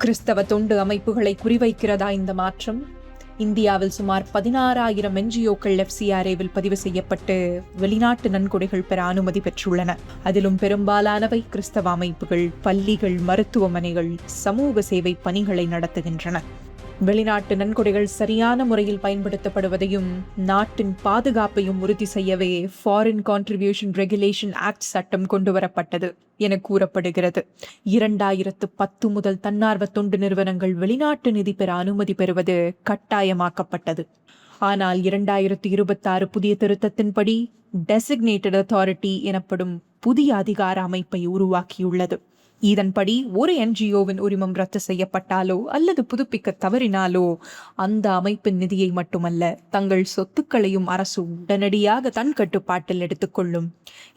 கிறிஸ்தவ தொண்டு அமைப்புகளை குறிவைக்கிறதா இந்த மாற்றம்? இந்தியாவில் சுமார் 16,000 என்ஜிஓக்கள் எஃப்சிஆர்ஏவில் பதிவு செய்யப்பட்டு வெளிநாட்டு நன்கொடைகள் பெற அனுமதி பெற்றுள்ளன. அதிலும் பெரும்பாலானவை கிறிஸ்தவ அமைப்புகள், பள்ளிகள், மருத்துவமனைகள், சமூக சேவை பணிகளை நடத்துகின்றன. வெளிநாட்டு நன்கொடைகள் சரியான முறையில் பயன்படுத்தப்படுவதையும் நாட்டின் பாதுகாப்பையும் உறுதி செய்யவே ஃபாரின் கான்ட்ரிபியூஷன் ரெகுலேஷன் ஆக்ட் சட்டம் கொண்டுவரப்பட்டது என கூறப்படுகிறது. 2010 முதல் தன்னார்வ தொண்டு நிறுவனங்கள் வெளிநாட்டு நிதி பெற அனுமதி பெறுவது கட்டாயமாக்கப்பட்டது. ஆனால் 2026 புதிய திருத்தத்தின்படி டெசிக்னேட்டட் அத்தாரிட்டி எனப்படும் புதிய அதிகார அமைப்பை உருவாக்கியுள்ளது. இதன்படி ஒரு என்ஜிஓவின் உரிமம் ரத்து செய்யப்பட்டாலோ அல்லது புதுப்பிக்க தவறினாலோ அந்த அமைப்பின் நிதியை மட்டுமல்ல, தங்கள் சொத்துக்களையும் அரசு உடனடியாக தன் கட்டுப்பாட்டில் எடுத்துக்கொள்ளும்.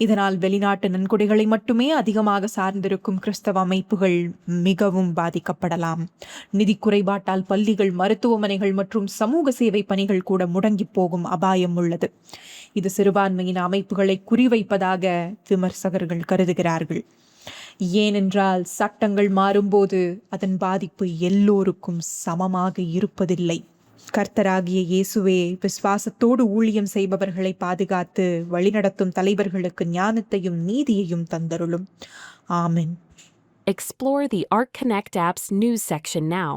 இதனால் வெளிநாட்டு நன்கொடைகளை மட்டுமே அதிகமாக சார்ந்திருக்கும் கிறிஸ்தவ அமைப்புகள் மிகவும் பாதிக்கப்படலாம். நிதி குறைபாட்டால் பள்ளிகள், மருத்துவமனைகள் மற்றும் சமூக சேவை பணிகள் கூட முடங்கி போகும் அபாயம் உள்ளது. இது சிறுபான்மையின் அமைப்புகளை குறிவைப்பதாக விமர்சகர்கள் கருதுகிறார்கள். ஏனென்றால் சட்டங்கள் மாறும்போது அதன் பாதிப்பு எல்லோருக்கும் சமமாக இருப்பதில்லை. கர்த்தராகிய இயேசுவே விசுவாசத்தோடு ஊழியம் செய்பவர்களை பாதுகாத்து வழிநடத்தும் தலைவர்களுக்கு ஞானத்தையும் நீதியையும் தந்தருளும். ஆமென். Explore the ArtConnect app's news section now.